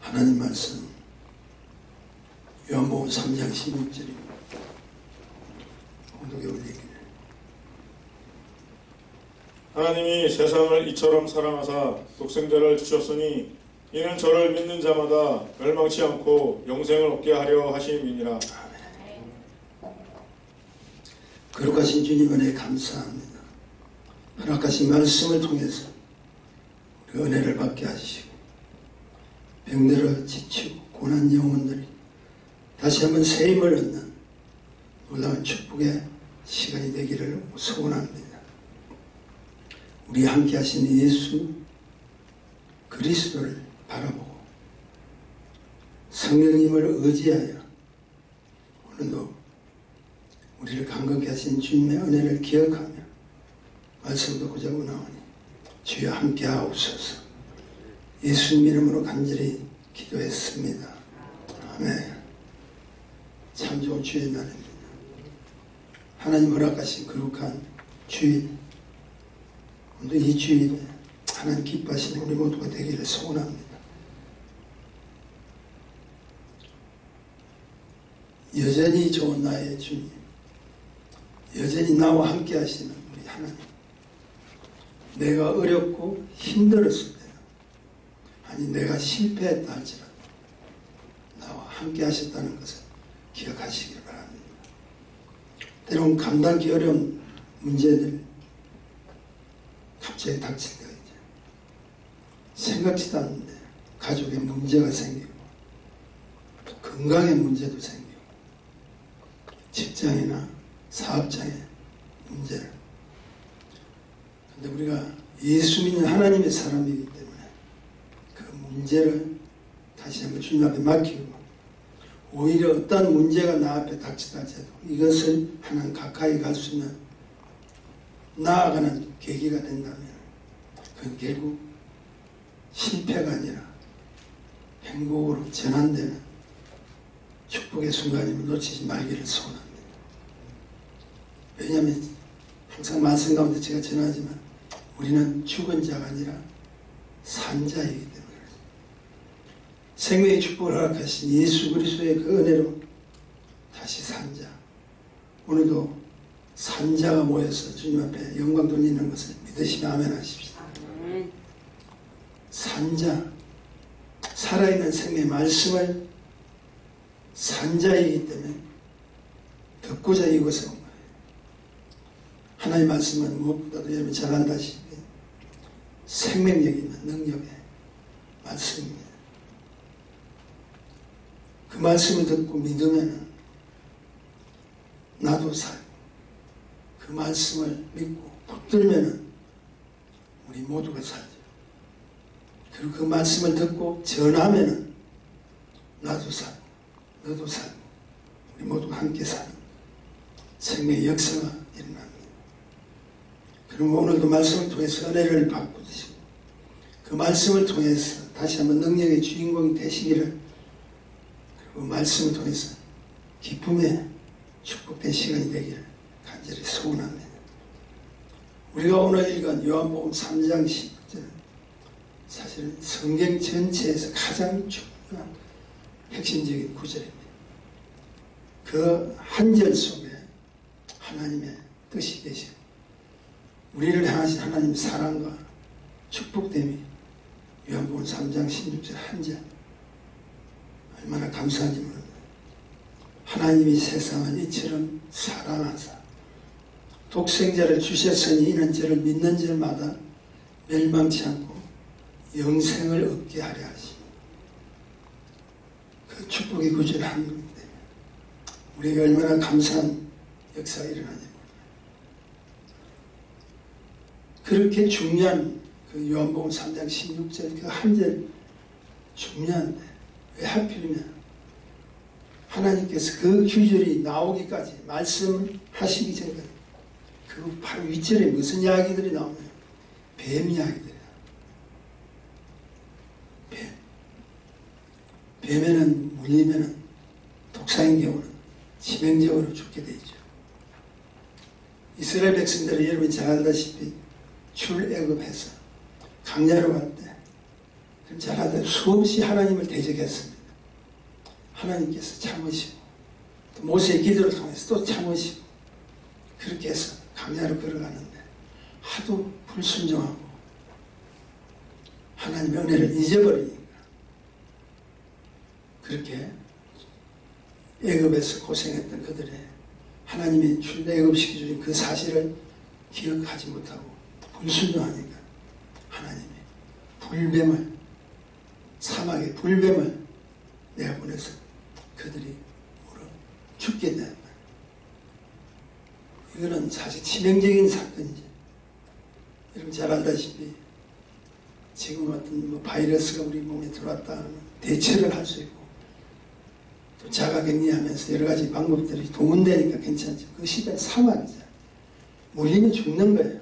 하나님 말씀 요한복음 3장 16절입니다. 공독에 올리기를. 하나님이 세상을 이처럼 사랑하사 독생자를 주셨으니 이는 저를 믿는 자마다 멸망치 않고 영생을 얻게 하려 하심이니라. 거룩하신 주님 은혜 감사합니다. 허락하신 말씀을 통해서 우리 은혜를 받게 하시고 병들어 지치고 고난 영혼들이 다시 한번 새 힘을 얻는 놀라운 축복의 시간이 되기를 소원합니다. 우리 함께 하신 예수 그리스도를 바라보고 성령님을 의지하여 오늘도 우리를 강건케 하신 주님의 은혜를 기억하며 말씀 듣고자 나오니 주여 함께 하옵소서. 예수님 이름으로 간절히 기도했습니다. 아멘. 참 좋은 주의 날입니다. 하나님 허락하신 거룩한 주일, 오늘 이 주일에 하나님 기뻐하시는 우리 모두가 되기를 소원합니다. 여전히 좋은 나의 주님, 여전히 나와 함께 하시는 우리 하나님, 내가 어렵고 힘들었을 때, 아니 내가 실패했다 할지라도 나와 함께 하셨다는 것을 기억하시길 바랍니다. 때로는 감당하기 어려운 문제들 갑자기 닥칠 때가 있죠. 생각지도 않는데 가족에 문제가 생기고 또 건강에 문제도 생기고 직장이나 사업장에 문제를. 그런데 우리가 예수 믿는 하나님의 사람이기 때문에 그 문제를 다시 한번 주님 앞에 맡기고 오히려 어떤 문제가 나 앞에 닥치다 할지라도 이것을 하나님 가까이 갈 수 있는 나아가는 계기가 된다면 그건 결국 실패가 아니라 행복으로 전환되는 축복의 순간임을 놓치지 말기를 소원합니다. 왜냐하면 항상 말씀 가운데 제가 전하지만 우리는 죽은 자가 아니라 산 자이기 때문에 생명의 축복을 허락하신 예수 그리스도의 그 은혜로 다시 산 자, 오늘도 산 자가 모여서 주님 앞에 영광 돌리는 것을 믿으시며 아멘 하십시오. 산 자, 살아있는 생명의 말씀을 산 자이기 때문에 듣고자 이곳에 온 거예요. 하나님의 말씀은 무엇보다도 여러분 잘 알다시피 생명력 있는 능력의 말씀입니다. 그 말씀을 듣고 믿으면 나도 살고 그 말씀을 믿고 붙들면 우리 모두가 살죠. 그리고 그 말씀을 듣고 전하면 나도 살고 너도 살고 우리 모두가 함께 사는 생명의 역사가 일어납니다. 그리고 오늘도 말씀을 통해서 은혜를 받고 드시고 그 말씀을 통해서 다시 한번 능력의 주인공이 되시기를, 그리고 말씀을 통해서 기쁨의 축복된 시간이 되기를 간절히 소원합니다. 우리가 오늘 읽은 요한복음 3장 10절, 사실은 성경 전체에서 가장 중요한 핵심적인 구절입니다. 그 한 절 속에 하나님의 뜻이 계시고 우리를 향하신 하나님의 사랑과 축복됨이 요한복음 3장 16절 한 절, 얼마나 감사한지 모릅니다. 하나님이 세상을 이처럼 사랑하사 독생자를 주셨으니 이는 저를 믿는 자마다 멸망치 않고 영생을 얻게 하려 하시니, 그 축복의 구절 한 겁니다. 우리가 얼마나 감사한 역사가 일어나냐. 그렇게 중요한 그 요한복음 3장 16절 그 한 절 중요한데 왜 하필이면 하나님께서 그 규절이 나오기까지 말씀하시기 전까지 그 바로 윗절에 무슨 이야기들이 나오냐면 뱀 이야기들이에요. 뱀에는 물리면은 독사인 경우는 치명적으로 죽게 되죠. 이스라엘 백성들은 여러분이 잘 알다시피 출애굽해서 강야로 갈 때 잘 알아요. 수없이 하나님을 대적했습니다. 하나님께서 참으시고 또 모세의 기도를 통해서 또 참으시고 그렇게 해서 광야로 걸어가는데 하도 불순종하고 하나님의 은혜를 잊어버리니까 그렇게 애굽에서 고생했던 그들의 하나님이 출애굽시켜 주신 그 사실을 기억하지 못하고 불순종하니까 하나님이 불뱀을 사막의 불뱀을 내어보내서 그들이 죽게 된다. 이거는 사실 치명적인 사건이죠. 여러분 잘 알다시피 지금 어떤 바이러스가 우리 몸에 들어왔다 하면 대처를 할 수 있고 또 자가격리하면서 여러 가지 방법들이 동원되니까 괜찮죠. 그 시대는 사망이죠. 물리면 죽는 거예요.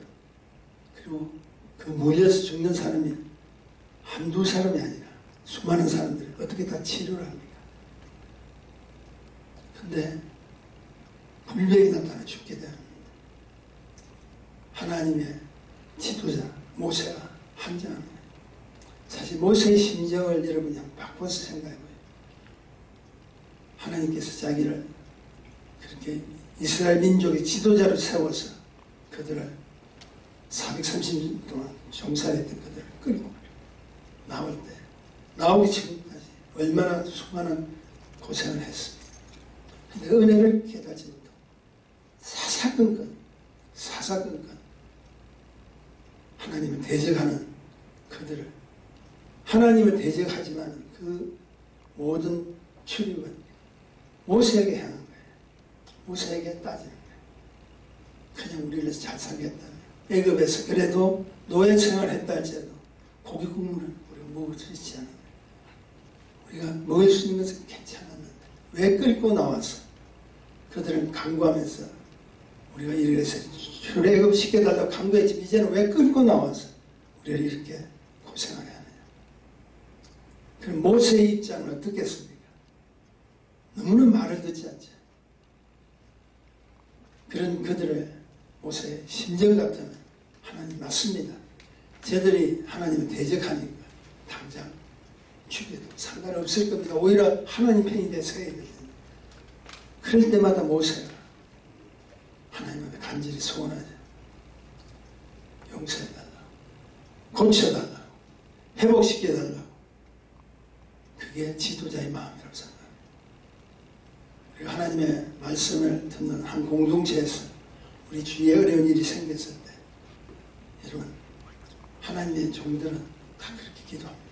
그리고 그 물려서 죽는 사람이 한두 사람이 아니라 수많은 사람들이 어떻게 다 치료를 합니까? 근데 불병이 나타나 죽게 되는 하나님의 지도자 모세가 함정합니다. 사실 모세의 심정을 여러분이 한번 바꿔서 생각해보세요. 하나님께서 자기를 그렇게 이스라엘 민족의 지도자로 세워서 그들을 430년 동안 종살했던 그들을 끌고 나올 때 나오기 지금까지 얼마나 수많은 고생을 했습니다. 근데 은혜를 깨닫지 못하고 사사건건 하나님을 대적하는 그들을 하나님을 대적하지만 그 모든 출입은 모세에게 향한 거예요. 모세에게 따지는 거예요. 그냥 우리를 잘 살겠다면 애굽에서 그래도 노예 생활했다 할지라도 고기 국물은 우리가 먹을 수 있지 않았는데 우리가 먹을 수 있는 것은 괜찮았는데 왜 끌고 나와서 그들은 간구하면서 우리가 이래서 출애굽 시켜달라고 간구했지 이제는 왜 끌고 나와서 우리를 이렇게 고생하게 하느냐. 그럼 모세의 입장은 어떻겠습니까? 너무나 말을 듣지 않죠. 그런 그들의 모세의 심정 같으면 하나님 맞습니다. 저들이 하나님을 대적하니까 당장 죽여도 상관없을 겁니다. 오히려 하나님 편이 되서야 됩니다. 그럴 때마다 모세가 하나님한테 간절히 소원하죠. 용서해달라고, 고쳐달라고, 회복시켜달라고. 그게 지도자의 마음이라고 생각합니다. 우리가 하나님의 말씀을 듣는 한 공동체에서 우리 주위에 어려운 일이 생겼을 때 여러분 하나님의 종들은 다 그렇게 기도합니다.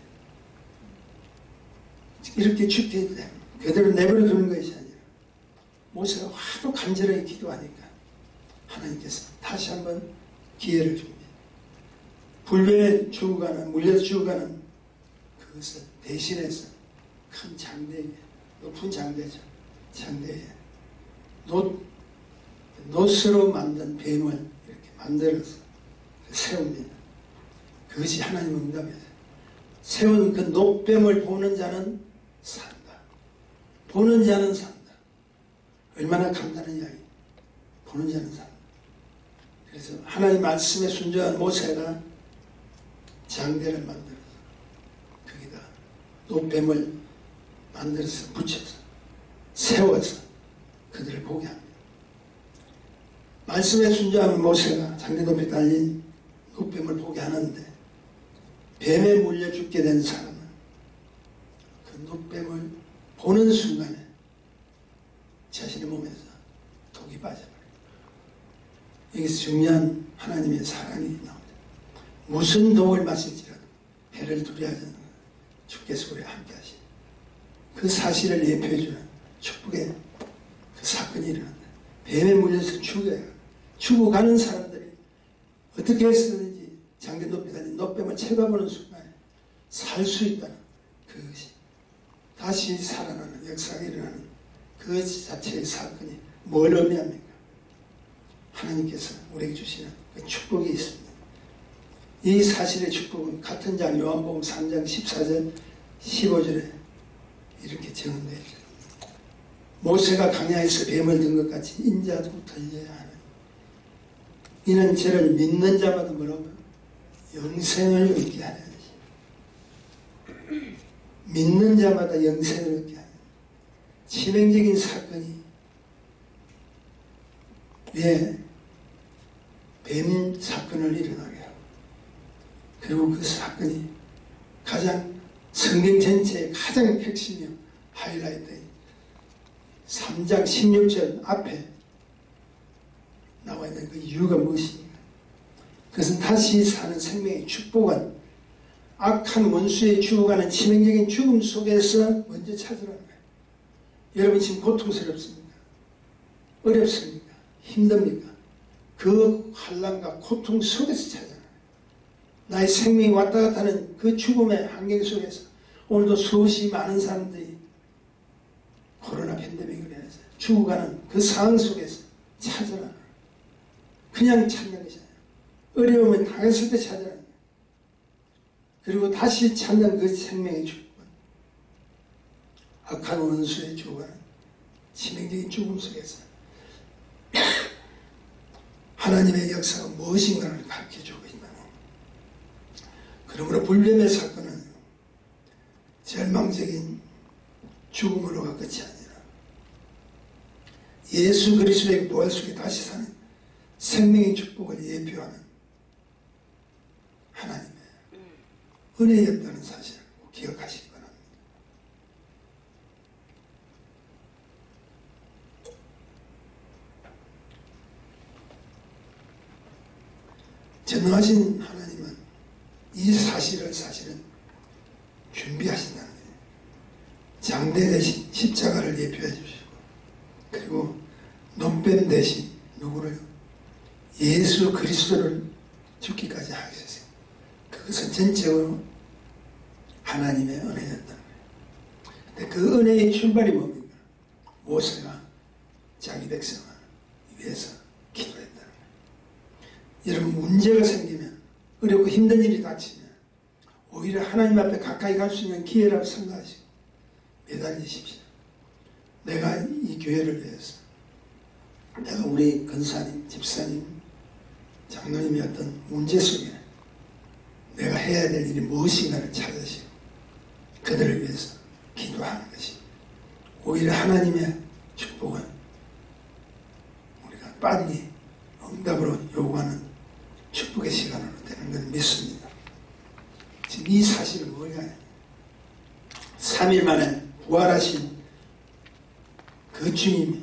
이렇게 죽게 됩니다. 그대로 내버려 두는 것이 아니라 모세가 하도 간절하게 기도하니까 하나님께서 다시 한번 기회를 줍니다. 불뱀에 죽어가는 물려서 죽어가는 그것을 대신해서 큰 장대에 높은 장대죠. 장대에 놋으로 만든 뱀을 이렇게 만들어서 세웁니다. 그것이 하나님의 응답이죠. 세운 그 놋뱀을 보는 자는 산다. 보는 자는 산다. 얼마나 간단한 이야기. 보는 자는 산다. 그래서 하나님 말씀에 순종한 모세가 장대를 만들어서 거기다 놋뱀을 만들어서 붙여서 세워서 그들을 보게 합니다. 말씀에 순종한 모세가 장대 높이 달린 놋뱀을 보게 하는데 뱀에 물려 죽게 된 사람은 그 놋뱀을 보는 순간에 자신의 몸에서 독이 빠져버려요. 여기서 중요한 하나님의 사랑이 나옵니다. 무슨 독을 마실지라도 해를 두려워하지 않는 주께서 우리와 함께 하시니 그 사실을 예표해주는 축복의 그 사건이 일어난다. 뱀에 물려서 죽어가는 사람들이 어떻게 했었는지 장대 높이 달린 놋뱀을 채가보는 순간에 살 수 있다는 그것이 다시 살아나는 역사가 일어나는 그 자체의 사건이 뭘 의미합니까? 하나님께서 우리에게 주시는 그 축복이 있습니다. 이 사실의 축복은 같은 장 요한복음 3장 14절 15절에 이렇게 정언되어 있습니다. 모세가 강야에서 뱀을 든 것 같이 인자도 들려야 하는 이는 저를 믿는 자마다 뭐라고 영생을 얻게 하는 믿는 자마다 영생을 얻게 하는 치명적인 사건이 왜 뱀 사건을 일어나게 하고, 그리고 그 사건이 가장 성경 전체의 가장 핵심이요 하이라이트인 3장 16절 앞에 나와 있는 그 이유가 무엇입니까? 그것은 다시 사는 생명의 축복은 악한 원수의 죽어가는 치명적인 죽음 속에서 먼저 찾으라는 거예요. 여러분 지금 고통스럽습니까? 어렵습니까? 힘듭니까? 그 환난과 고통 속에서 찾아라. 나의 생명이 왔다 갔다 하는 그 죽음의 환경 속에서 오늘도 수없이 많은 사람들이 코로나 팬데믹으로 인해서 죽어가는 그 상황 속에서 찾아라. 그냥 찾는 것이 아니라 어려움을 당했을 때 찾아라. 그리고 다시 찾는 그 생명의 축복은 악한 원수의 죽어가는 치명적인 죽음 속에서 하나님의 역사가 무엇인가를 가르쳐주고 있다. 그러므로 불뱀의 사건은 절망적인 죽음으로가 끝이 아니라 예수 그리스도의 부활 속에 다시 사는 생명의 축복을 예표하는 하나님의 은혜였다는 사실을 꼭 기억하시기 바랍니다. 전능하신 하나님은 이 사실을 사실은 준비하신다는 거예요. 장대 대신 십자가를 예표해 주시고, 그리고 논뱀 대신 누구를? 예수 그리스도를 죽기까지 하셨어요. 그것은 전적으로 하나님의 은혜였다는 거예요. 근데 그 은혜의 출발이 뭡니까? 모세가 자기 백성을 위해서 기도했다는 거예요. 여러분 문제가 생기면, 어렵고 힘든 일이 닥치면 오히려 하나님 앞에 가까이 갈 수 있는 기회라고 생각하시고 매달리십시오. 내가 이 교회를 위해서, 내가 우리 권사님, 집사님, 장로님이 어떤 문제 속에 내가 해야 될 일이 무엇인가를 찾으시고 그들을 위해서 기도하는 것이 오히려 하나님의 축복은 우리가 빨리 응답으로 요구하는 축복의 시간으로 되는 걸 믿습니다. 지금 이 사실을 뭐냐? 3일 만에 부활하신 그 주님이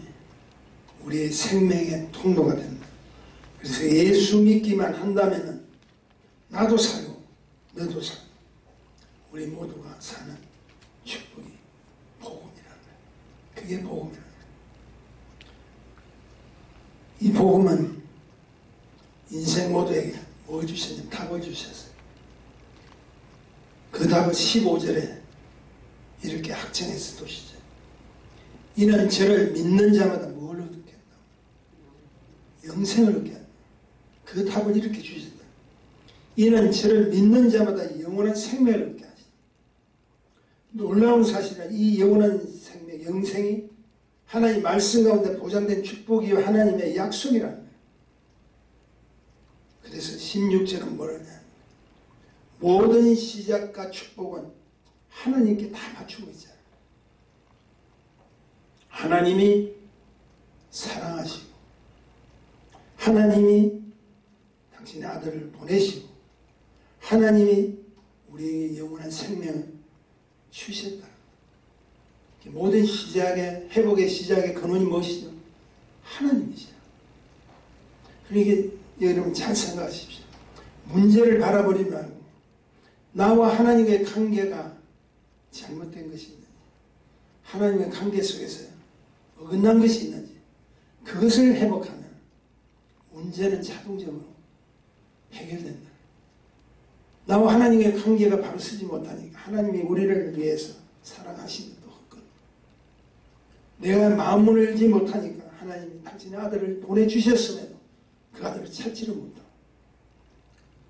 우리의 생명의 통로가 된다. 그래서 예수 믿기만 한다면 나도 살고 너도 살고 우리 모두가 사는 축복이 복음이라는 거예요. 그게 복음이라는 거예요. 이 복음은 인생 모두에게 뭐 주셨냐면 답을 주셨어요. 그 답을 15절에 이렇게 확정해서 도시죠. 이는 저를 믿는 자마다 뭘 얻게 한다? 영생을 얻게 한다. 그 답을 이렇게 주셨다. 이는 저를 믿는 자마다 영원한 생명을 얻게 하시다. 놀라운 사실은 이 영원한 생명, 영생이 하나님 말씀 가운데 보장된 축복이요 하나님의 약속이라는 거예요. 그래서 16절은 뭐라냐? 모든 시작과 축복은 하나님께 다 맞추고 있잖아요. 하나님이 사랑하시고 하나님이 당신의 아들을 보내시고 하나님이 우리에게 영원한 생명을 주셨다. 모든 시작의 회복의 시작의 근원이 무엇이죠? 하나님이시죠. 그러니까 여러분 잘 생각하십시오. 문제를 바라보지 말고 나와 하나님의 관계가 잘못된 것이 있는지, 하나님의 관계 속에서 어긋난 것이 있는지, 그것을 회복하면 문제는 자동적으로 해결된다. 나와 하나님의 관계가 바로 서지 못하니까 하나님이 우리를 위해서 사랑하신 것도 없거든. 내가 마음을 열지 못하니까 하나님이 당신의 아들을 보내주셨음에도 그 아들을 찾지를 못하고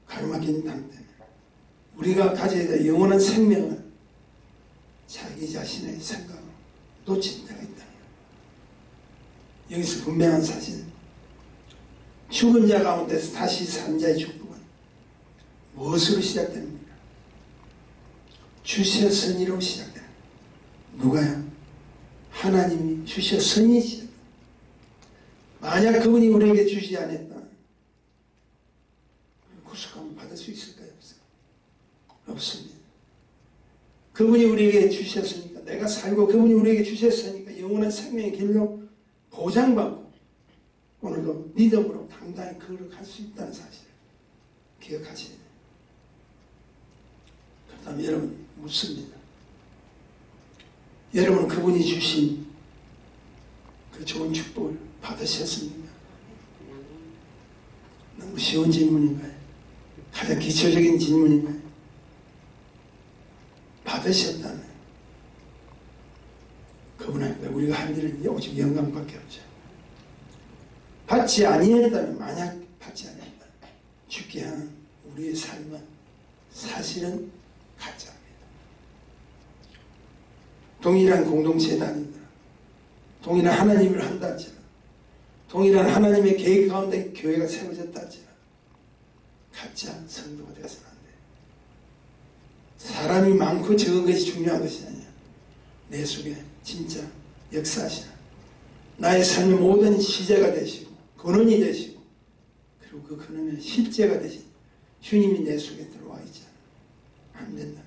가로막힌 땅 때문에 우리가 가져야 될 영원한 생명을 자기 자신의 생각으로 놓친 데가 있다는 거예요. 여기서 분명한 사실, 죽은 자 가운데서 다시 산 자의 축복은 무엇으로 시작됩니까? 주셨으니로 시작돼요. 누가요? 하나님이 주셨으니 시작돼요. 만약 그분이 우리에게 주시지 않았다면 구속함을 받을 수 있을까요? 없습니다. 그분이 우리에게 주셨으니까, 내가 살고 그분이 우리에게 주셨으니까 영원한 생명의 길로 보장받고 오늘도 믿음으로 당당히 걸어갈 수 있다는 사실을 기억하셔야 돼요. 그렇다면 여러분 묻습니다. 여러분은 그분이 주신 그 좋은 축복을 받으셨습니까? 너무 쉬운 질문인가요? 가장 기초적인 질문인가요? 받으셨다면 그분 앞에 우리가 할 일은 오직 영광밖에 없죠. 받지 아니했다면, 만약 받지 아니했다면 죽게 하는 우리의 삶은 사실은 가짜입니다. 동일한 공동체단이다, 동일한 하나님을 한다 할지라, 동일한 하나님의 계획 가운데 교회가 세워졌다 할지라 가짜 성도가 되어서는 안 돼요. 사람이 많고 적은 것이 중요한 것이 아니야. 내 속에 진짜 역사하시는 나의 삶의 모든 시제가 되시고 근원이 되시고, 그리고 그 근원의 실제가 되신 주님이 내 속에 들어와 있잖아. 안 된다.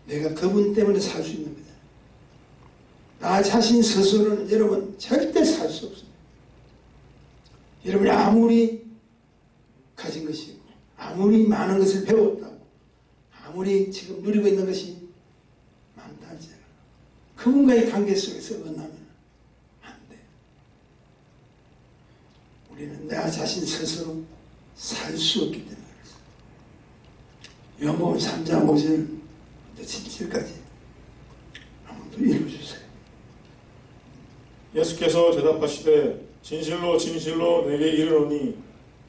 내가 그분 때문에 살 수 있는 거다. 나 자신 스스로는 여러분 절대 살 수 없습니다. 여러분이 아무리 가진 것이 있고, 아무리 많은 것을 배웠다고, 아무리 지금 누리고 있는 것이 많다 할지라도 그분과의 관계 속에서 만나면 안 돼. 우리는 나 자신 스스로 살 수 없기 때문에 그렇습니다. 요한복음 3장 5절부터 7절까지 한번 더 읽어주세요. 예수께서 대답하시되 진실로 진실로 내게 이르노니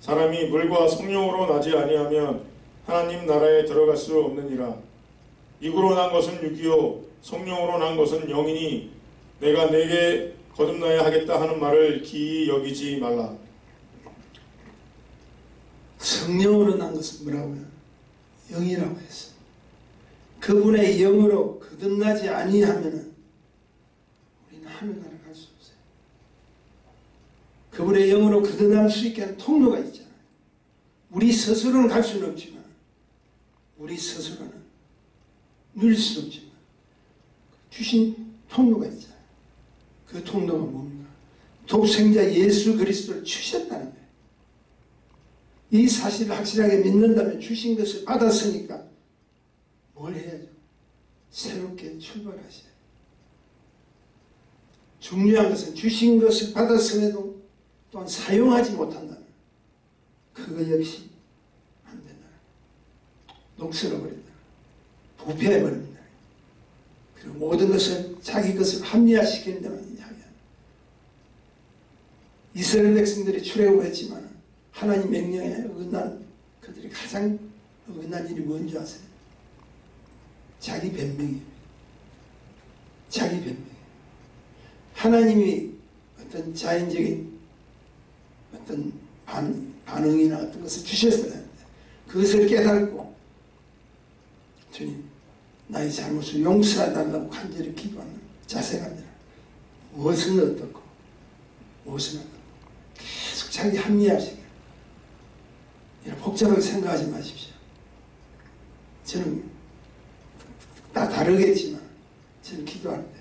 사람이 물과 성령으로 나지 아니하면 하나님 나라에 들어갈 수 없느니라. 육으로 난 것은 육이요 성령으로 난 것은 영이니 내가 내게 거듭나야 하겠다 하는 말을 기이 여기지 말라. 성령으로 난 것은 뭐라고요? 영이라고 했어요. 그분의 영으로 거듭나지 아니하면 우리는 하늘나라 갈 수 없어요. 그분의 영으로 거듭날 수 있게 하는 통로가 있잖아요. 우리 스스로는 갈 수는 없지만, 우리 스스로는 누릴 수는 없지만 주신 통로가 있잖아요. 그 통로가 뭡니까? 독생자 예수 그리스도를 주셨다는 거예요. 이 사실을 확실하게 믿는다면 주신 것을 받았으니까 뭘 해야죠? 새롭게 출발하셔야 돼요. 중요한 것은 주신 것을 받았음에도 또한 사용하지 못한다면 그거 역시 안 된다. 녹슬어버린다. 부패해버립니다. 그리고 모든 것을 자기 것을 합리화시키는 데만 이야기합니다. 이스라엘 백성들이 출애굽을 했지만 하나님 명령에 어긋난 그들이 가장 어긋난 일이 뭔지 아세요? 자기 변명이에요. 자기 변명. 하나님이 어떤 자연적인 어떤 반응이나 어떤 것을 주셨어야 합니다. 그것을 깨닫고 주님 나의 잘못을 용서해달라고 간절히 기도하는 자세가 아니라 무엇은 어떻고 무엇은 어떻고 계속 자기 합리화시켜요. 이런 복잡하게 생각하지 마십시오. 저는 다 다르겠지만 저는 기도하는데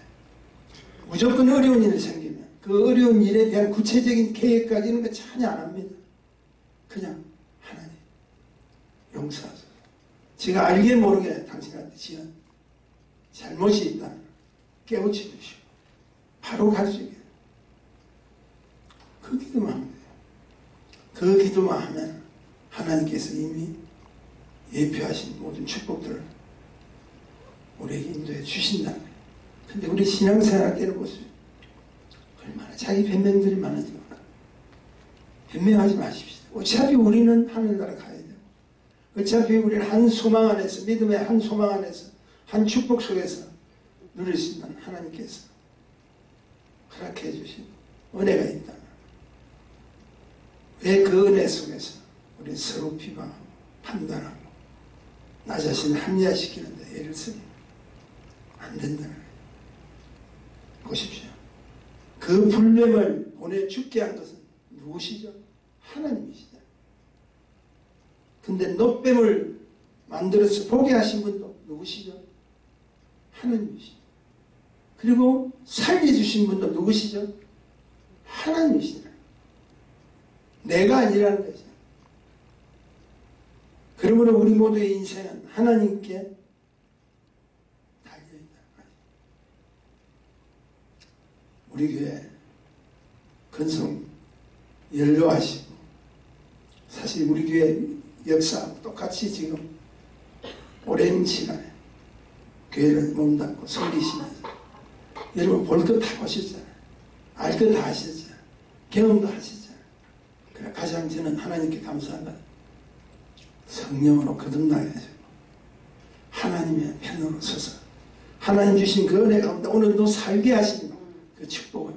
무조건 어려운 일이 생기면 그 어려운 일에 대한 구체적인 계획까지는 거 전혀 안 합니다. 그냥 하나님 용서하소서. 제가 알게 모르게 당신한테 지은 잘못이 있다면 깨우쳐 주시고 바로 갈 수 있게 그 기도만 하면 돼요. 그 기도만 하면 하나님께서 이미 예표하신 모든 축복들을 우리에게 인도해 주신다는 거예요. 근데 우리 신앙생활 때를 보세요. 얼마나 자기 변명들이 많은지 몰라요. 변명하지 마십시오. 어차피 우리는 하늘나라 가야 돼요. 어차피 우리는 한 소망 안에서, 믿음의 한 소망 안에서, 한 축복 속에서 누릴 수 있는 하나님께서 허락해 주신 은혜가 있다면 왜 그 은혜 속에서 우리 서로 비방하고 판단하고 나 자신을 합리화시키는데 애를 쓰니 안 된다는 거예요. 보십시오. 그 불뱀을 보내 죽게 한 것은 누구시죠? 하나님이시죠. 근데 놋뱀을 만들어서 보게 하신 분도 누구시죠? 하나님이시죠. 그리고 살려주신 분도 누구시죠? 하나님이시죠. 내가 아니라는 거죠. 그러므로 우리 모두의 인생은 하나님께 달려있다. 우리 교회 근성 연로하시고 사실 우리 교회 역사하고 똑같이 지금 오랜 시간에 교회를 몸담고 섬기시면서 여러분 볼 것 다 보셨잖아요. 알 것 다 하셨잖아요. 경험도 하셨잖아요. 그래 가장 저는 하나님께 감사한다. 성령으로 거듭나게 하시고 하나님의 편으로 서서 하나님 주신 그 은혜 가운데 오늘도 살게 하시는 그 축복을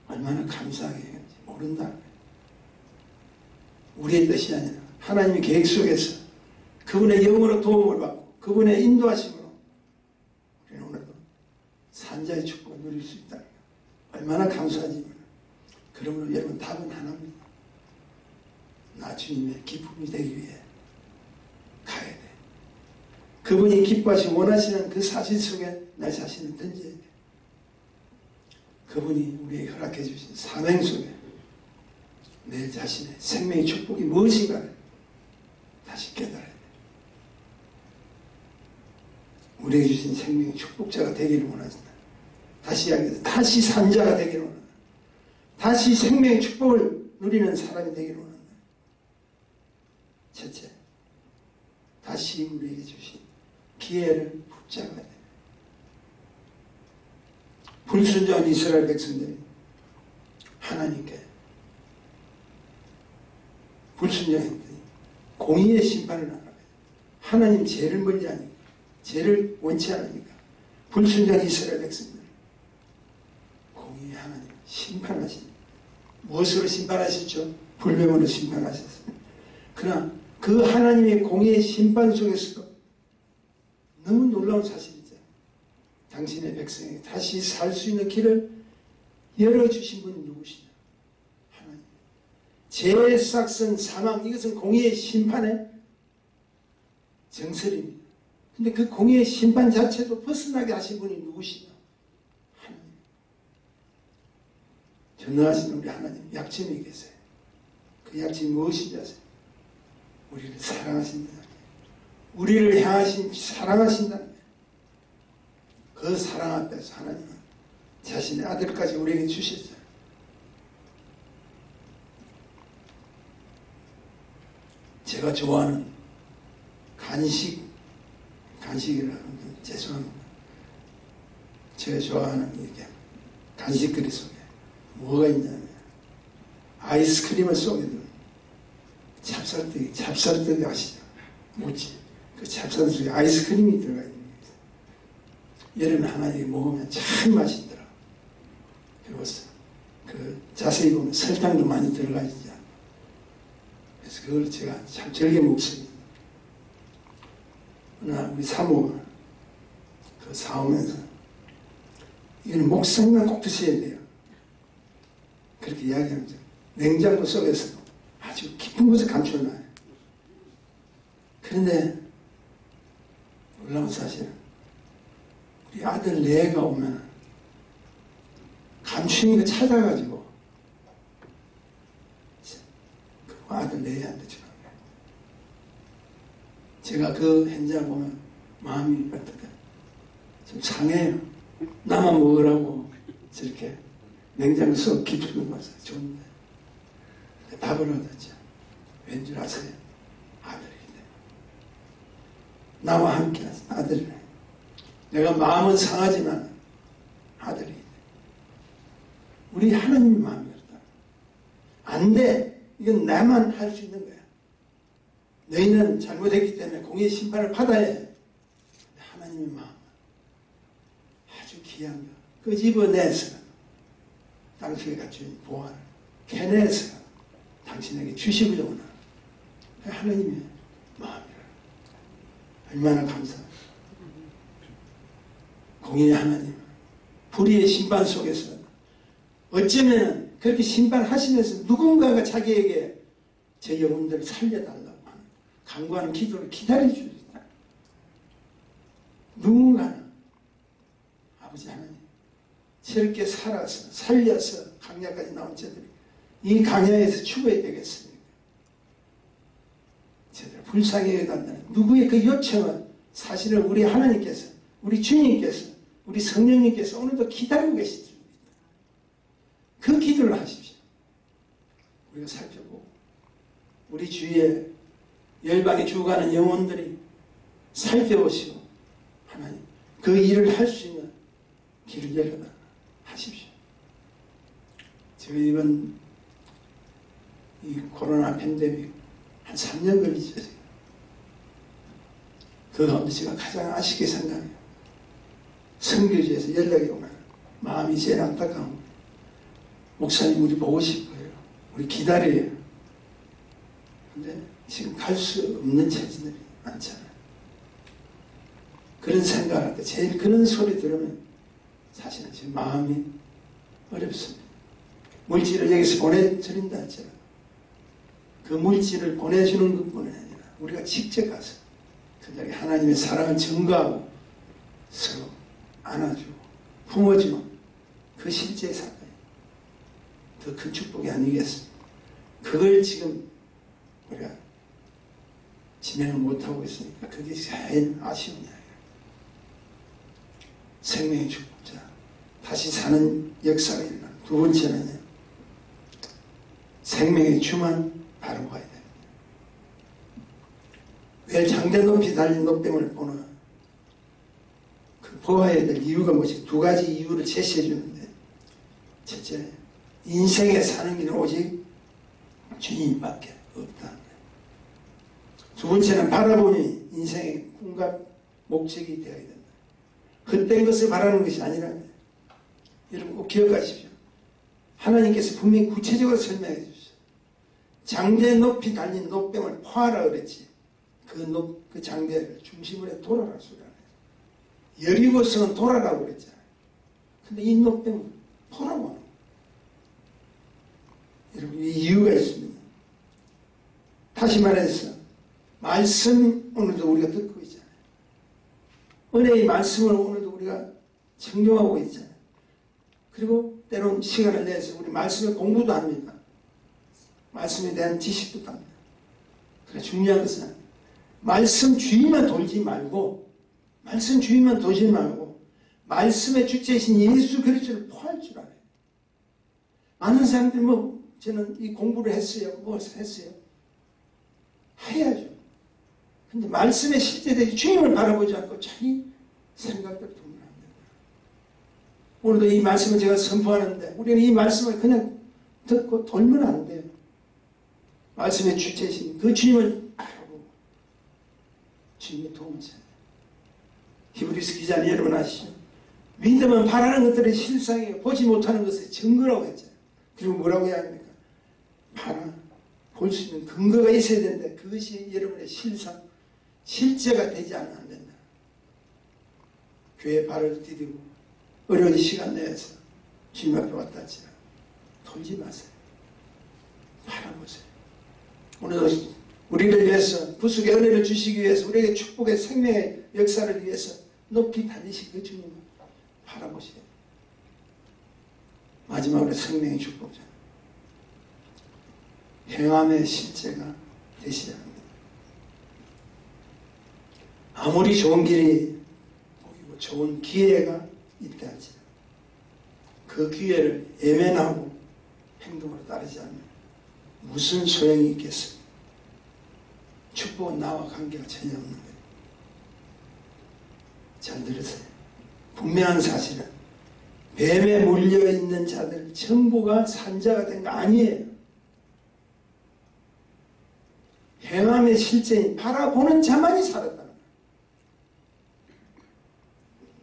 얼마나 감사하게 했는지 모른다는 거예요. 우리의 뜻이 아니라 하나님의 계획 속에서 그분의 영으로 도움을 받고 그분의 인도하심으로 우리는 오늘도 산자의 축복을 누릴 수 있다는 거예요. 얼마나 감사하지만 그러므로 여러분 답은 하나입니다. 나 주님의 기쁨이 되기 위해 가야 돼. 그분이 기뻐하시고 원하시는 그 사실 속에 내 자신을 던져야 돼. 그분이 우리에게 허락해 주신 사명 속에 내 자신의 생명의 축복이 무엇인가를 다시 깨달아야 돼. 우리에게 주신 생명의 축복자가 되기를 원하신다. 다시 이야기해서 다시 산자가 되기를 원한다. 다시 생명의 축복을 누리는 사람이 되기를 원한다. 첫째, 다시 우리에게 주신 기회를 붙잡아야 돼. 불순종한 이스라엘 백성들이 하나님께 불순종했더니 공의의 심판을 나가요. 하나님 죄를 멀리 하니까, 죄를 원치 않으니까 불순종한 이스라엘 백성들 공의의 하나님 심판하십니다. 무엇으로 심판하셨죠? 불뱀으로 심판하셨습니다. 그러나 그 하나님의 공의의 심판 속에서도 너무 놀라운 사실이죠. 당신의 백성에게 다시 살 수 있는 길을 열어주신 분은 누구시냐? 하나님. 죄의 싹슨 사망, 이것은 공의의 심판의 정설입니다. 근데 그 공의의 심판 자체도 벗어나게 하신 분이 누구시냐? 하나님. 전능하신 우리 하나님 약점이 계세요. 그 약점이 무엇인지 아세요? 우리를 사랑하신다. 우리를 향하신 사랑하신다. 그 사랑 앞에서 하나님은 자신의 아들까지 우리에게 주셨어요. 제가 좋아하는 간식이라는 건 죄송합니다. 제가 좋아하는 이게 간식거리 속에 뭐가 있냐면 아이스크림을 속에 넣은 찹쌀떡이 아시죠? 뭐지? 그 찹쌀떡 속에 아이스크림이 들어가 있는 거예요. 여름에 하나 이렇게 먹으면 참 맛있더라. 그리고 그 자세히 보면 설탕도 많이 들어가 있지 않아요. 그래서 그걸 제가 참 즐겨 먹습니다. 그러나 우리 사모가 그 사오면서 이거는 목사님만 꼭 드셔야 돼요. 그렇게 이야기하면서 냉장고 속에서도 아주 깊은 곳에 감춰놔요. 그런데 놀라운 사실은 우리 아들 내가 오면 감추는 거 찾아가지고 그 아들 내한테 주는 거예요. 제가 그 현장 보면 마음이 어떻게 좀 상해요. 나만 먹으라고 저렇게 냉장고 속 깊은 곳에 좋은데 답을 얻었죠. 왠줄 아세요? 아들이기 때문에. 나와 함께 하신 아들이네. 내가 마음은 상하지만 아들이기 때문에. 우리 하나님의 마음이 그렇다. 안 돼. 이건 나만 할 수 있는 거야. 너희는 잘못했기 때문에 공의의 심판을 받아야 해. 하나님의 마음은 아주 귀한 거. 끄집어내서 당신이 갖춘 보안을 캐내서 당신에게 주시고자 원하는 하나님의 마음이라. 얼마나 감사합니다. 공의의 하나님, 불의의 심판 속에서 어쩌면 그렇게 심판하시면서 누군가가 자기에게 저 영혼들을 살려달라고 하는 간구하는 기도를 기다려주시다. 누군가는 아버지 하나님 저렇게 살아서 살려서 강야까지 나온 저들이 이 강야에서 죽어야 되겠습니까? 저들 불쌍히 여겨간다는 누구의 그 요청은 사실은 우리 하나님께서, 우리 주님께서, 우리 성령님께서 오늘도 기다리고 계시죠. 그 기도를 하십시오. 우리가 살펴보고 우리 주위에 열방에 죽어가는 영혼들이 살펴보시고 하나님 그 일을 할 수 있는 길을 열어라 하십시오. 제가 이번 이 코로나 팬데믹 한 3년 걸리죠. 그 가운데 제가 가장 아쉽게 생각해요. 선교지에서 연락이 오면 마음이 제일 안타까운 목사님 우리 보고 싶어요. 우리 기다려요. 근데 지금 갈 수 없는 처지들이 많잖아요. 그런 생각할 때 제일 그런 소리 들으면 사실은 지금 마음이 어렵습니다. 물질을 여기서 보내드린다 할지라도 그 물질을 보내주는 것뿐만 아니라 우리가 직접 가서 그들에게 하나님의 사랑을 증거하고 서로 안아주고 품어주는 그 실제 사건이 더 큰 축복이 아니겠습니까? 그걸 지금 우리가 진행을 못하고 있으니까 그게 제일 아쉬운 이야기예요. 생명의 축복자 다시 사는 역사가 일어나. 두 번째는요, 생명의 주만 바라봐야 됩니다. 왜 장대 높이 달린 노뱀을 보나 그 보아야 될 이유가 뭐지? 두 가지 이유를 제시해 주는데, 첫째, 인생에 사는 길은 오직 주님밖에 없다. 두 번째는 바라보니 인생의 꿈과 목적이 되어야 된다. 헛된 것을 바라는 것이 아니라, 여러분 꼭 기억하십시오. 하나님께서 분명히 구체적으로 설명해 주십시오. 장대 높이 달린 노뱀을 포하라 그랬지. 그 장대를 중심으로 해 돌아라 소리하네. 여리고성은 돌아라고 그랬잖아요. 근데 이 노뱀은 포라고 하는 거예요. 여러분 이 이유가 있습니다. 다시 말해서 말씀 오늘도 우리가 듣고 있잖아요. 은혜의 말씀을 오늘도 우리가 청종하고 있잖아요. 그리고 때론 시간을 내서 우리 말씀을 공부도 합니다. 말씀에 대한 지식도 합니다. 그래 중요한 것은 말씀 주위만 돌지 말고 말씀의 주체이신 예수 그리스도를 포할 줄 알아요. 많은 사람들이 저는 이 공부를 했어요. 했어요. 해야죠. 근데 말씀의 실제된 주님을 바라보지 않고 자기 생각대로 돌면 안 된다. 오늘도 이 말씀을 제가 선포하는데 우리는 이 말씀을 그냥 듣고 돌면 안 돼요. 말씀의 주체이신 그 주님을 바라보고 주님의 도움을 찾아야 돼요. 히브리서 기자는 여러분 아시죠? 믿음은 바라는 것들의 실상이에요. 보지 못하는 것의 증거라고 했잖아요. 그리고 뭐라고 해야 합니까? 볼 수 있는 근거가 있어야 되는데 그것이 여러분의 실상, 실제가 되지 않으면 안 된다. 교회 발을 디디고 어려운 시간 내에서 주님 앞에 왔다 할지라 돌지 마세요. 바라보세요. 오늘도 우리를 위해서 구속의 은혜를 주시기 위해서 우리에게 축복의 생명의 역사를 위해서 높이 달리신 그 주님을 바라보세요. 마지막으로 생명의 축복자 행함의 실제가 되셔야 합니다. 아무리 좋은 길이 보이고 좋은 기회가 있다 할지라도 그 기회를 예면하고 행동으로 따르지 않으면 무슨 소용이 있겠습니까? 축복은 나와 관계가 전혀 없는 거예요. 잘 들으세요. 분명한 사실은 뱀에 물려있는 자들 전부가 산자가 된 거 아니에요. 행함의 실제인 바라보는 자만이 살았다는 거예요.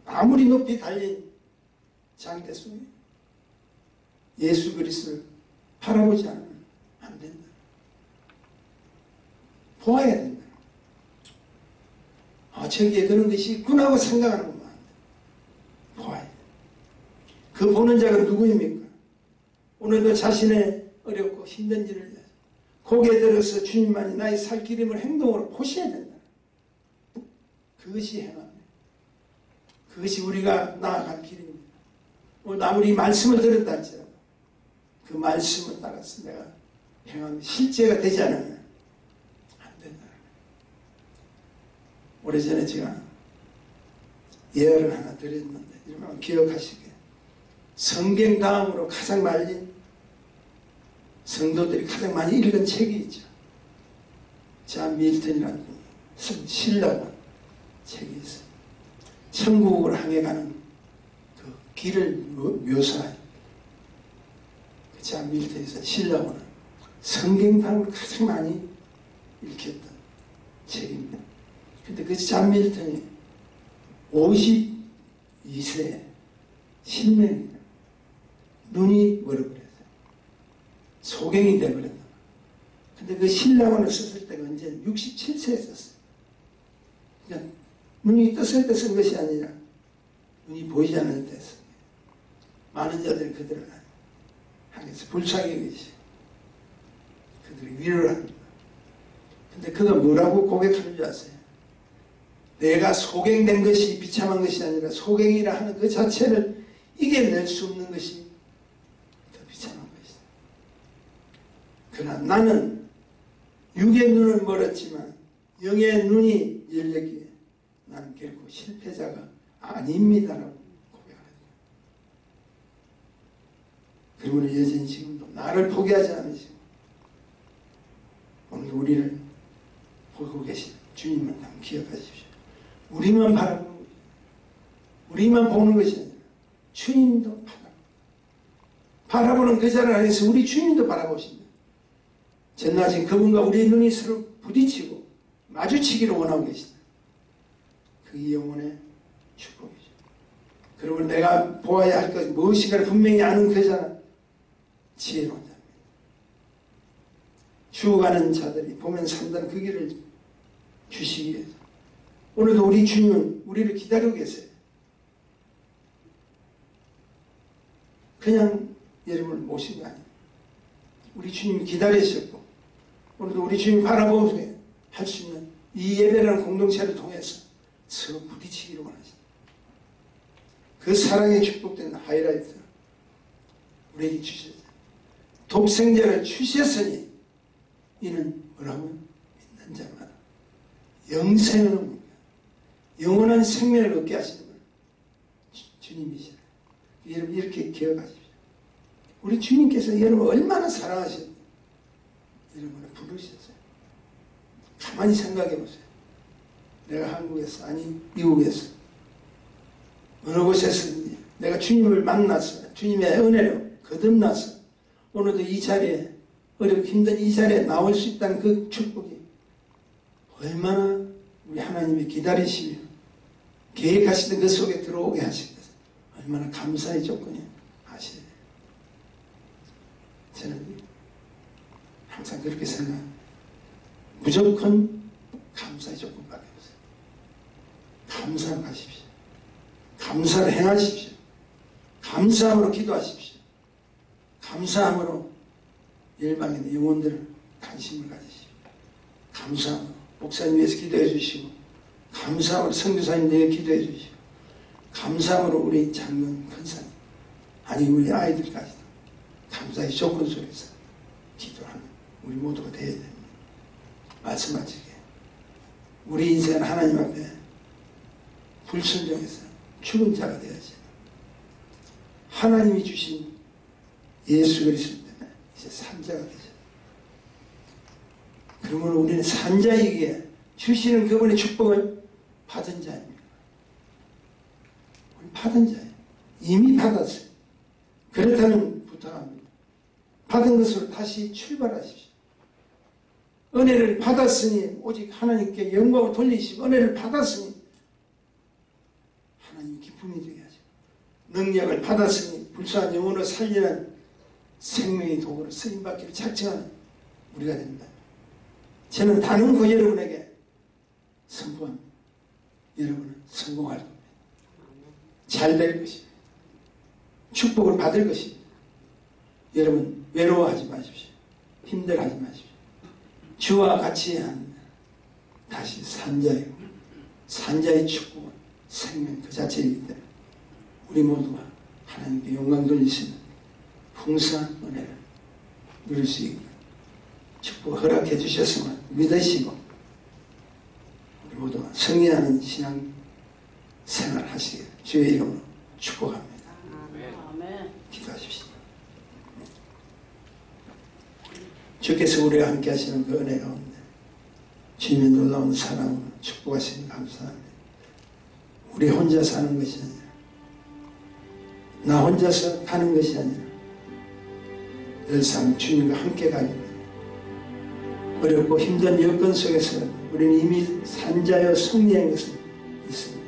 아무리 높이 달린 장대 속에 예수 그리스도를 바라보지 않으면 안 된다. 보아야 된다. 저기에 그런 것이 있구나 하고 생각하는 것만 보아야 돼. 그 보는 자가 누구입니까? 오늘도 자신의 어렵고 힘든 일을 위해서 고개 들어서 주님만이 나의 살 길임을 행동으로 보셔야 된다. 그것이 행함입니다. 그것이 우리가 나아갈 길입니다. 오늘 아무리 말씀을 들었다 할지라도 그 말씀을 따라서 내가 행하면 실제가 되지 않으면 안 된다. 오래전에 제가 예언을 하나 드렸는데 여러분 기억하시게 성경 다음으로 가장 많이 성도들이 가장 많이 읽은 책이 있죠. 존 밀턴이라는 분이 신라가 책이 있어요. 천국을 향해 가는 그 길을 묘사해요. 존 밀턴에서 신라고는 성경 다음으로 가장 많이 읽혔던 책입니다. 근데 그 존 밀턴이 52세에 신명이에요. 눈이 멀어버렸어요. 소경이 되어버렸다. 근데 그 신라원을 썼을 때가 언제 67세에 썼어요. 그러니까 눈이 떴을 때 쓴 것이 아니라 눈이 보이지 않을 때 썼어요. 많은 자들이 그들을 향해서 불쌍히 여기시 그들이 위로를 합니다. 근데 그가 뭐라고 고백하는 줄 아세요? 내가 소경된 것이 비참한 것이 아니라 소경이라 하는 그 자체를 이겨낼 수 없는 것이 더 비참한 것이다. 그러나 나는 육의 눈은 멀었지만 영의 눈이 열렸기에 나는 결코 실패자가 아닙니다라고 고백합니다. 그리고 여전히 지금도 나를 포기하지 않으시고 오늘 우리를 보고 계신 주님만 한번 기억하십시오. 우리만 바라보는 거죠. 우리만 보는 것이 아니라 주님도 바라보는 그 자를 향해서 우리 주님도 바라보십니다. 전나진 그분과 우리의 눈이 서로 부딪히고 마주치기를 원하고 계시다. 그 영혼의 축복이죠. 그리고 내가 보아야 할 것 무엇인가를 분명히 아는 그 자는 지혜로운 자입니다. 죽어가는 자들이 보면 산다는 그 길을 주시기 위해서 오늘도 우리 주님은 우리를 기다리고 계세요. 그냥 여러분을 모신 거 아니에요. 우리 주님이 기다리셨고 오늘도 우리 주님 바라보면서 할 수 있는 이 예배라는 공동체를 통해서 서로 부딪히기를 원하십니다. 그 사랑의 축복된 하이라이트 우리에게 주셨어요. 독생자를 주셨으니 이는 뭐라고? 믿는 자마다 영생을 얻는 영원한 생명을 얻게 하시는 분 주님이시라. 여러분 이렇게 기억하십시오. 우리 주님께서 여러분 얼마나 사랑하셨는지 여러분을 부르셨어요. 가만히 생각해 보세요. 내가 한국에서 아니 미국에서 어느 곳에서든지 내가 주님을 만나서 주님의 은혜로 거듭나서 오늘도 이 자리에 어렵고 힘든 이 자리에 나올 수 있다는 그 축복이 얼마나 우리 하나님이 기다리시며 계획하시던 그 속에 들어오게 하시면서 얼마나 감사의 조건이 아시네요. 저는 항상 그렇게 생각합니다. 무조건 감사의 조건밖에 없어요. 감사를 하십시오. 감사를 행하십시오. 감사함으로 기도하십시오. 감사함으로 열방의 영혼들을 관심을 가지십시오. 감사함으로 목사님 위해서 기도해 주시고 감사함으로 선교사님 위해 기도해 주시고 감사함으로 우리 장로님 큰사님 아니 우리 아이들까지도 감사의 조건 속에서 기도하는 우리 모두가 되어야 됩니다. 말씀하시기에 우리 인생은 하나님 앞에 불순종해서 죽은 자가 되어야지. 하나님이 주신 예수 그리스도 때문에 이제 산자가 되죠. 그러면 우리는 산자이기에 주시는 그분의 축복을 받은 자입니다. 우리 받은 자예요. 이미 받았어요. 그렇다면 부탁합니다. 받은 것으로 다시 출발하십시오. 은혜를 받았으니 오직 하나님께 영광을 돌리시고 은혜를 받았으니 하나님 기쁨이 되게 하시고 능력을 받았으니 불쌍한 영혼을 살리는 생명의 도구로 쓰임받기를 작정하는 우리가 됩니다. 저는 단언코 여러분에게 선포합니다. 여러분은 성공할 겁니다. 잘 될 것입니다. 축복을 받을 것입니다. 여러분 외로워하지 마십시오. 힘들어하지 마십시오. 주와 같이 하는 다시 산자이고 산자의 축복은 생명 그 자체이기 때문에 우리 모두가 하나님께 영광 돌리시는 풍성한 은혜를 누릴 수 있고 축복을 허락해 주셨음을 믿으시고 우리 모두가 승리하는 신앙 생활을 하시길 주의 이름으로 축복합니다. 아멘. 기도하십시오. 주께서 우리와 함께 하시는 그 은혜 가운데 주님의 놀라운 사랑으로 축복하시니 감사합니다. 우리 혼자 사는 것이 아니라 나 혼자서 가는 것이 아니라 늘상 주님과 함께 가기를 어렵고 힘든 여건 속에서 우리는 이미 산자여 승리한 것은 있습니다.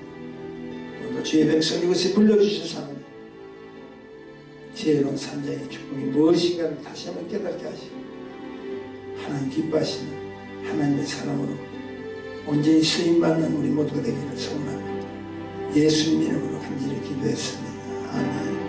모두 주의 백성 이곳에 불러주셔서 지혜로운 산자의 축복이 무엇인가를 다시 한번 깨닫게 하시고 하나님 기뻐하시는 하나님의 사람으로 온전히 쓰임받는 우리 모두가 되기를 소원합니다. 예수님 이름으로 간절히 기도했습니다. 아멘.